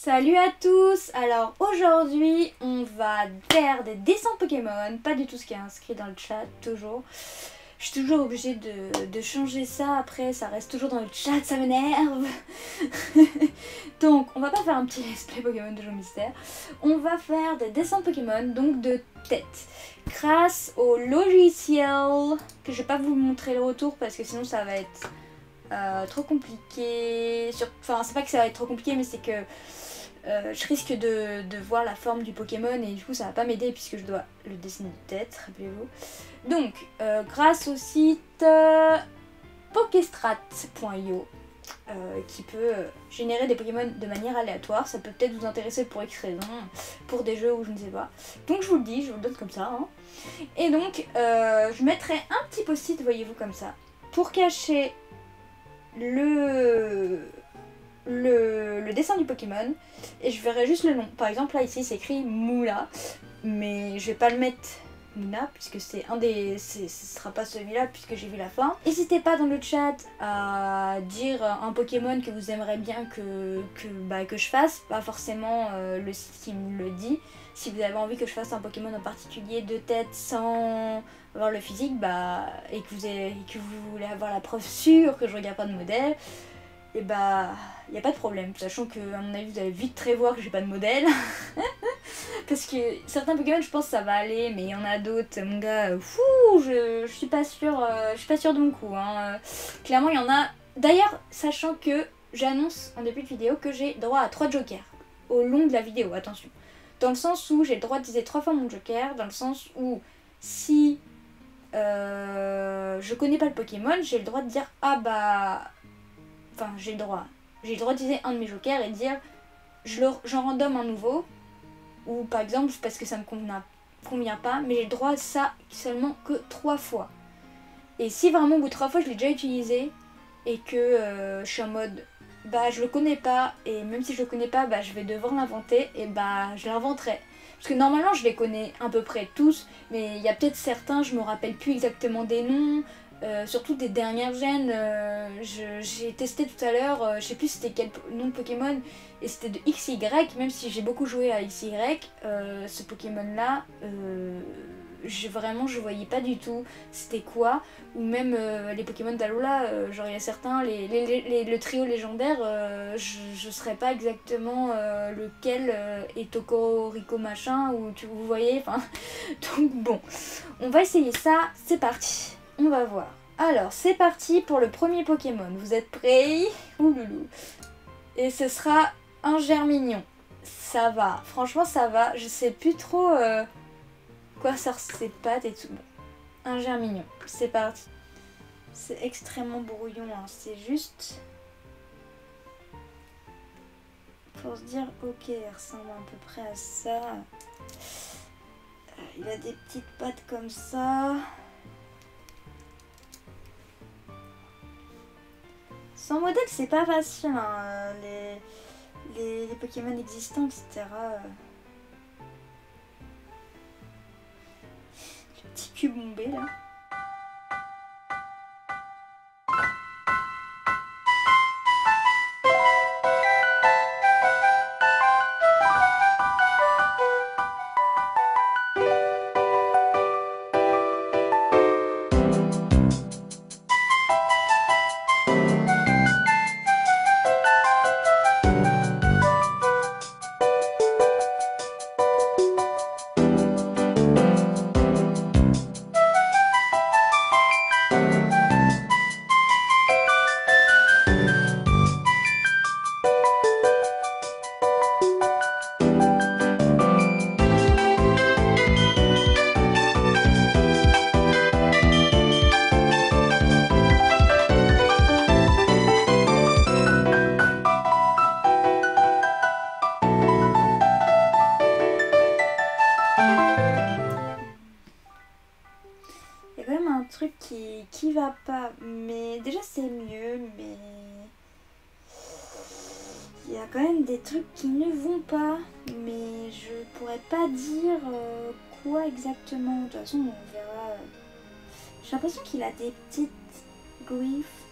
Salut à tous. Alors aujourd'hui on va faire des dessins Pokémon, pas du tout ce qui est inscrit dans le chat, toujours. Je suis toujours obligée de changer ça, après ça reste toujours dans le chat, ça m'énerve. Donc on va pas faire un petit let's play Pokémon de Jeux Mystère, on va faire des dessins de Pokémon, donc de tête. Grâce au logiciel, que je vais pas vous montrer le retour parce que sinon ça va être trop compliqué. Enfin c'est pas que ça va être trop compliqué, mais c'est que je risque de voir la forme du Pokémon et du coup ça va pas m'aider puisque je dois le dessiner de tête, rappelez-vous. Donc grâce au site pokestrat.io qui peut générer des Pokémon de manière aléatoire, ça peut peut-être vous intéresser pour X raisons, pour des jeux ou je ne sais pas. Donc je vous le dis, je vous le donne comme ça. Hein. Et donc je mettrai un petit post-it, voyez-vous, comme ça, pour cacher le dessin du Pokémon et je verrai juste le nom. Par exemple là ici c'est écrit Moula, mais je vais pas le mettre Mouna puisque c'est un des... ce sera pas celui-là puisque j'ai vu la fin. N'hésitez pas dans le chat à dire un Pokémon que vous aimeriez bien que je fasse, pas forcément le site qui me le dit. Si vous avez envie que je fasse un Pokémon en particulier de tête sans avoir le physique, et que vous voulez avoir la preuve sûre que je regarde pas de modèle, et y a pas de problème, sachant que à mon avis vous allez vite très voir que j'ai pas de modèle. Parce que certains Pokémon je pense que ça va aller, mais il y en a d'autres, mon gars, je suis pas sûre de mon coup. Hein. Clairement il y en a. D'ailleurs, sachant que j'annonce en début de vidéo que j'ai droit à 3 jokers au long de la vidéo, attention. Dans le sens où j'ai le droit d'utiliser 3 fois mon joker, dans le sens où si je connais pas le Pokémon, j'ai le droit de dire enfin, j'ai le droit d'utiliser un de mes jokers et de dire j'en random un nouveau, ou par exemple parce que ça me convient pas, mais j'ai le droit à ça seulement que 3 fois. Et si vraiment au bout de 3 fois je l'ai déjà utilisé et que je suis en mode je le connais pas, et même si je le connais pas, je vais devoir l'inventer, et je l'inventerai. Parce que normalement je les connais à peu près tous, mais il y a peut-être certains, je me rappelle plus exactement des noms. Surtout des dernières gènes, j'ai testé tout à l'heure, je sais plus c'était quel nom de Pokémon, et c'était de XY, même si j'ai beaucoup joué à XY, ce Pokémon là, je voyais pas du tout c'était quoi, ou même les Pokémon d'Alola, genre il y a certains, le trio légendaire, je saurais pas exactement lequel est Tokoriko machin, ou vous voyez, enfin, donc bon, on va essayer ça, c'est parti. On va voir. Alors, c'est parti pour le premier Pokémon. Vous êtes prêts? Ouloulou. Et ce sera un Germignon. Ça va. Franchement, ça va. Je sais plus trop quoi sort ses pattes et tout. Bon. Un Germignon. C'est parti. C'est extrêmement brouillon. Hein. C'est juste... pour se dire, ok, il ressemble à peu près à ça. Il a des petites pattes comme ça. Sans modèle, c'est pas facile, hein. Les Pokémon existants, etc. Le petit cube bombé, là. Il y a quand même un truc qui va pas, mais déjà c'est mieux, mais il y a quand même des trucs qui ne vont pas, mais je pourrais pas dire quoi exactement. De toute façon on verra. J'ai l'impression qu'il a des petites griffes.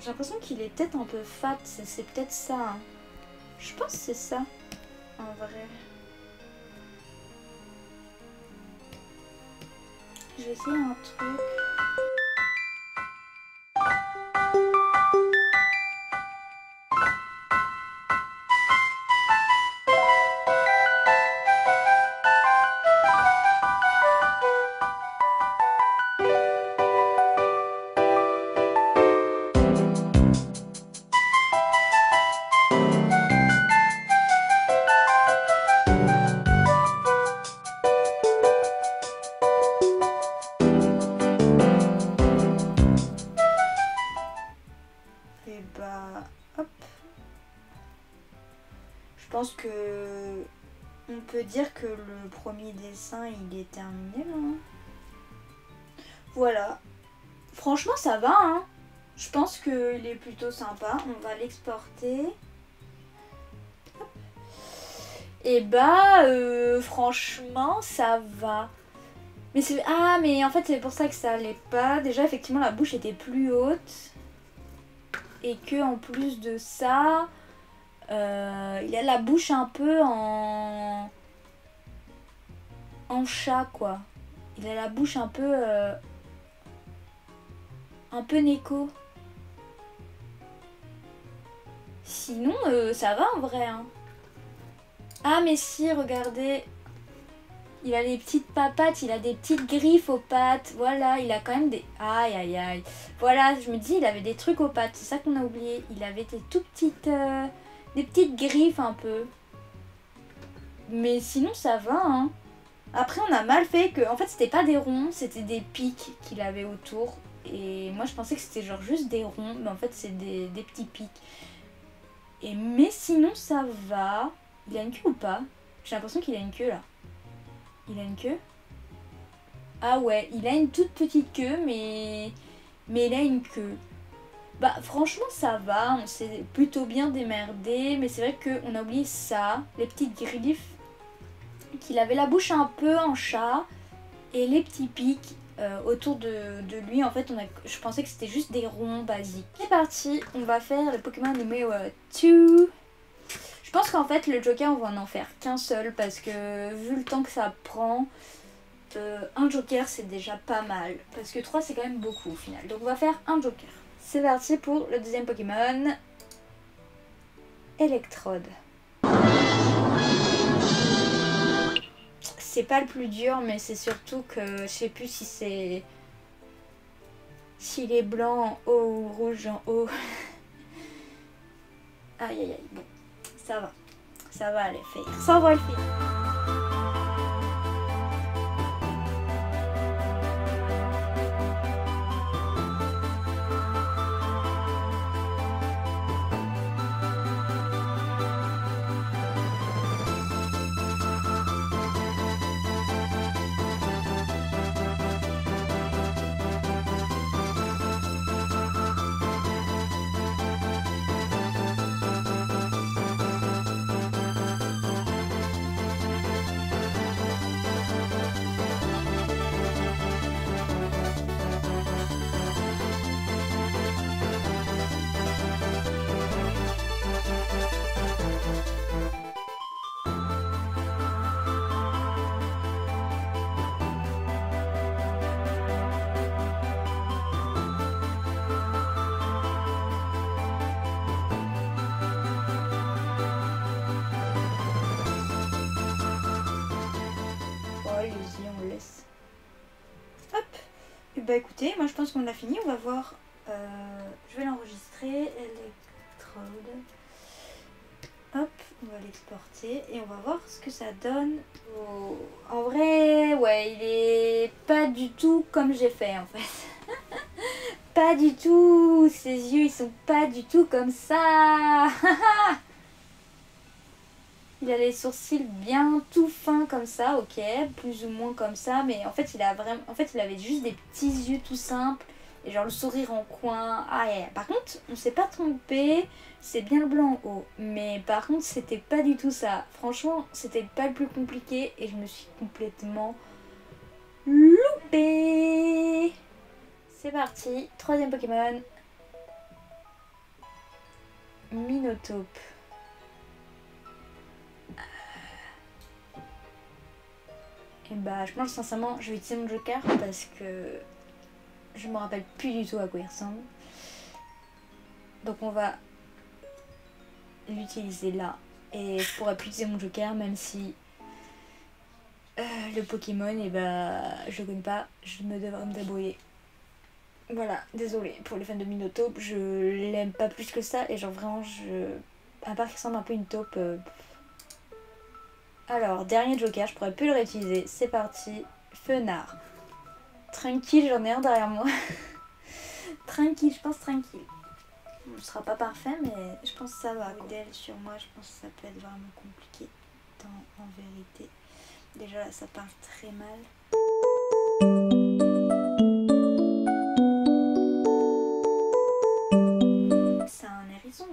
J'ai l'impression qu'il est peut-être un peu fat, c'est peut-être ça. Hein. Je pense que c'est ça, en vrai. Je vais essayer un truc. Et bah, hop. Je pense que on peut dire que le premier dessin il est terminé là. Hein. Voilà. Franchement ça va hein. Je pense qu'il est plutôt sympa. On va l'exporter. Et bah franchement ça va. Mais c'est. Ah mais en fait c'est pour ça que ça allait pas. Déjà effectivement la bouche était plus haute. Et que en plus de ça. Il a la bouche un peu en chat quoi. Il a la bouche un peu Neko. Sinon ça va en vrai hein. Ah mais si regardez. Il a les petites papates, il a des petites griffes aux pattes. Voilà, il a quand même des... Aïe aïe aïe. Voilà, je me dis il avait des trucs aux pattes. C'est ça qu'on a oublié. Il avait des tout petites... des petites griffes un peu. Mais sinon ça va hein. Après on a mal fait que... En fait c'était pas des ronds, c'était des pics qu'il avait autour. Et moi je pensais que c'était genre juste des ronds. Mais en fait c'est des petits pics. Mais sinon ça va. Il a une queue ou pas? J'ai l'impression qu'il a une queue là. Il a une queue? Ah ouais, il a une toute petite queue mais il a une queue. Bah franchement ça va, on s'est plutôt bien démerdé, mais c'est vrai qu'on a oublié ça, les petites griffes, qu'il avait la bouche un peu en chat, et les petits pics autour de lui, en fait je pensais que c'était juste des ronds basiques. C'est parti, on va faire le Pokémon numéro 2. Je pense qu'en fait le Joker on va en faire qu'un seul, parce que vu le temps que ça prend, un Joker c'est déjà pas mal, parce que 3 c'est quand même beaucoup au final, donc on va faire un Joker. C'est parti pour le deuxième Pokémon. Electrode. C'est pas le plus dur, mais c'est surtout que je sais plus si c'est... S'il est blanc en haut ou rouge en haut. Aïe aïe aïe, bon, ça va. Ça va aller faire. Ça va le faire. On laisse. Hop. Et bah écoutez, moi je pense qu'on a fini. On va voir. Je vais l'enregistrer. Electrode. Hop, on va l'exporter et on va voir ce que ça donne. Oh. En vrai, ouais, il est pas du tout comme j'ai fait en fait. Pas du tout. Ses yeux, ils sont pas du tout comme ça. Il a les sourcils bien tout fins comme ça, ok, plus ou moins comme ça, mais en fait il a vraiment, il avait juste des petits yeux tout simples et genre le sourire en coin. Ah yeah. Par contre, on s'est pas trompé, c'est bien le blanc en haut, mais par contre c'était pas du tout ça. Franchement, c'était pas le plus compliqué et je me suis complètement loupée. C'est parti, troisième Pokémon. Minotaupe. Et bah je pense sincèrement je vais utiliser mon joker parce que je me rappelle plus du tout à quoi il ressemble. Donc on va l'utiliser là. Et je pourrais plus utiliser mon joker même si le Pokémon, et je le connais pas, je me devrais me débrouiller. Voilà, désolée pour les fans de Minotaupe, je l'aime pas plus que ça et genre vraiment à part qu'il ressemble un peu à une taupe. Alors, dernier joker, je pourrais plus le réutiliser, c'est parti, Fenard. Tranquille, j'en ai un derrière moi. Tranquille, je pense tranquille. Bon, ce sera pas parfait mais je pense que ça va. Modèle sur moi, je pense que ça peut être vraiment compliqué en vérité. Déjà là, ça parle très mal. C'est un hérisson,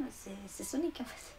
c'est Sonic en fait.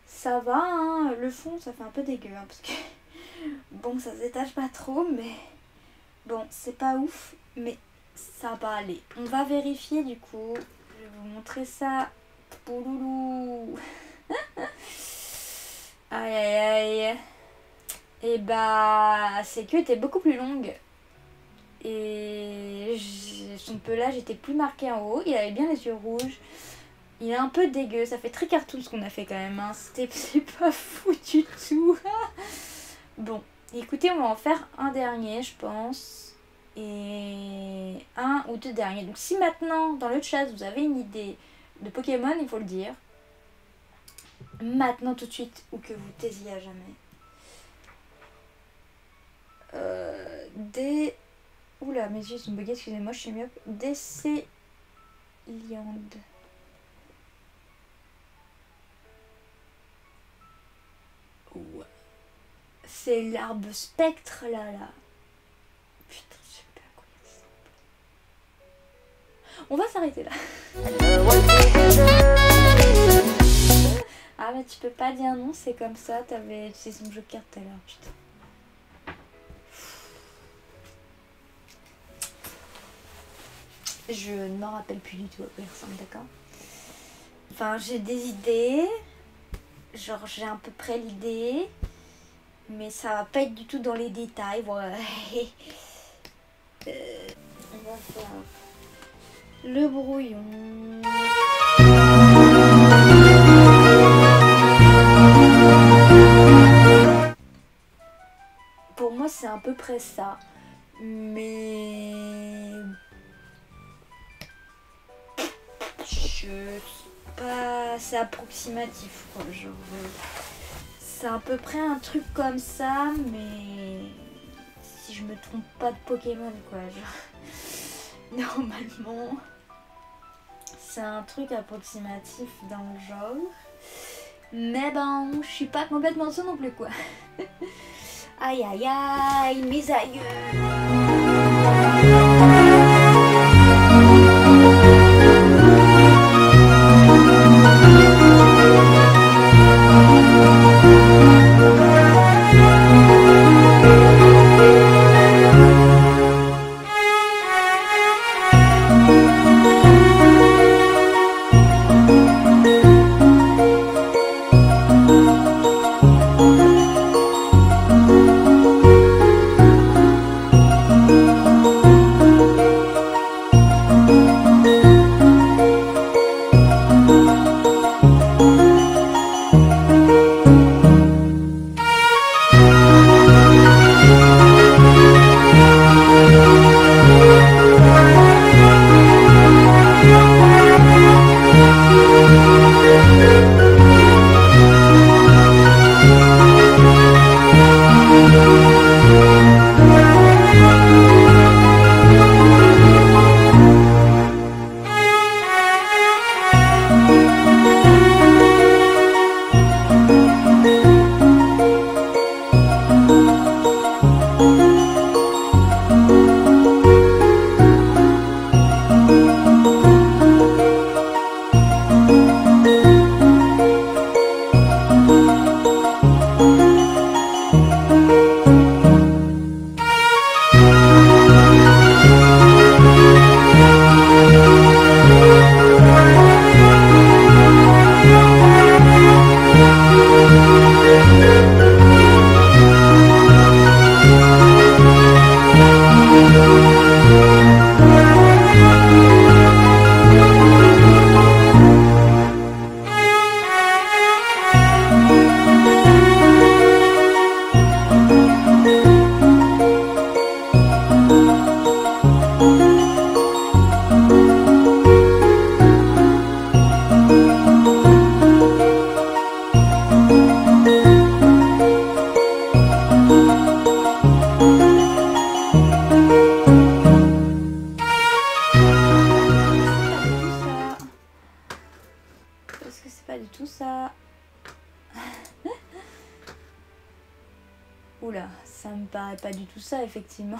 Ça va, hein, le fond ça fait un peu dégueu hein, parce que bon ça se détache pas trop mais bon c'est pas ouf mais ça va aller. On va vérifier du coup, je vais vous montrer ça. Pouloulou. Aïe aïe aïe. Et bah ses queues étaient beaucoup plus longues et son pelage était plus marqué en haut, il avait bien les yeux rouges. Il est un peu dégueu, ça fait très cartoon ce qu'on a fait quand même, hein. C'est pas fou du tout. Bon, écoutez, on va en faire un dernier, je pense. Et un ou deux derniers. Donc si maintenant, dans le chat, vous avez une idée de Pokémon, il faut le dire. Maintenant, tout de suite, ou que vous taisiez à jamais. Oula, mes yeux sont bugués, excusez-moi, je suis myope. Décéliande. C'est l'arbre spectre là. Putain, je sais pas à quoi il ressemble. On va s'arrêter là. Ah mais tu peux pas dire non, c'est comme ça, t'avais utilisé son joker tout à l'heure, putain. Je ne m'en rappelle plus du tout à quoi il ressemble, d'accord. Enfin, j'ai des idées. Genre, j'ai à peu près l'idée. Mais ça va pas être du tout dans les détails. Voilà. On va faire le brouillon. Pour moi, c'est à peu près ça. Mais... c'est approximatif quoi, genre c'est à peu près un truc comme ça mais si je me trompe pas de Pokémon quoi, genre normalement c'est un truc approximatif dans le genre. Mais bon, je suis pas complètement sûre non plus quoi. Aïe aïe aïe, mes aïeux. Oula, ça me paraît pas du tout ça, effectivement.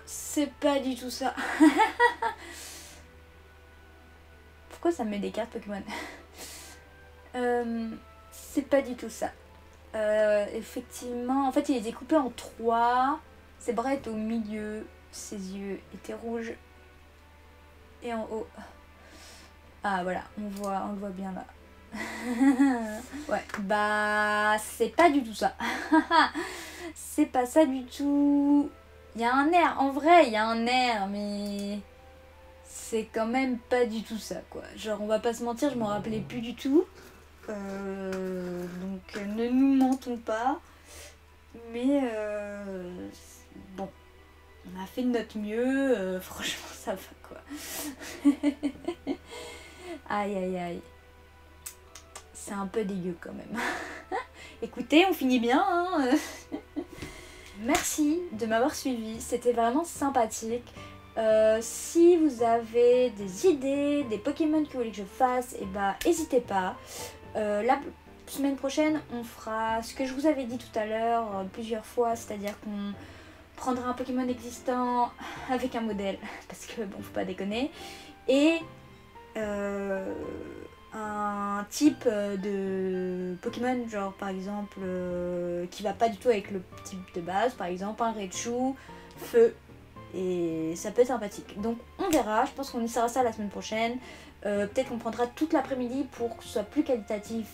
C'est pas du tout ça. Pourquoi ça me met des cartes Pokémon? C'est pas du tout ça. Effectivement, en fait, il est découpé en 3. Ses bras étaient au milieu, ses yeux étaient rouges. Et en haut. Ah voilà, on le voit bien là. Ouais, bah c'est pas du tout ça. C'est pas ça du tout. Il y a un air, en vrai il y a un air, mais c'est quand même pas du tout ça quoi. Genre on va pas se mentir, je m'en rappelais plus du tout. Donc ne nous mentons pas. Mais bon, on a fait de notre mieux, franchement ça va quoi. Aïe aïe aïe. C'est un peu dégueu quand même. Écoutez, on finit bien hein. Merci de m'avoir suivi, c'était vraiment sympathique. Si vous avez des idées, des Pokémon que vous voulez que je fasse, et bah n'hésitez pas. La semaine prochaine, on fera ce que je vous avais dit tout à l'heure plusieurs fois, c'est-à-dire qu'on prendra un Pokémon existant avec un modèle, parce que bon, faut pas déconner, et un type de Pokémon, genre par exemple qui va pas du tout avec le type de base, par exemple un Raichu feu, et ça peut être sympathique. Donc on verra, je pense qu'on essaiera ça la semaine prochaine. Peut-être qu'on prendra toute l'après-midi pour que ce soit plus qualitatif,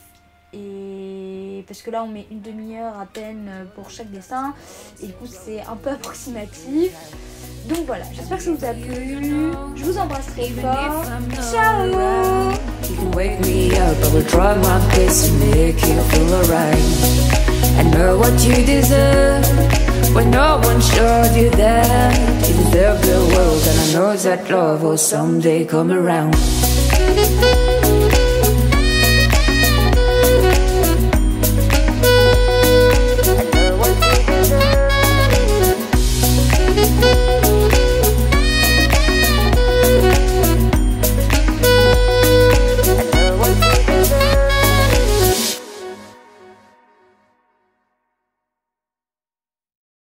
et parce que là on met une demi-heure à peine pour chaque dessin et du coup c'est un peu approximatif. Donc voilà, j'espère que ça vous a plu, je vous embrasse très fort, ciao. You can wake me up, I will try my best to make you feel alright. I know what you deserve, when no one showed you that. You deserve the world, and I know that love will someday come around.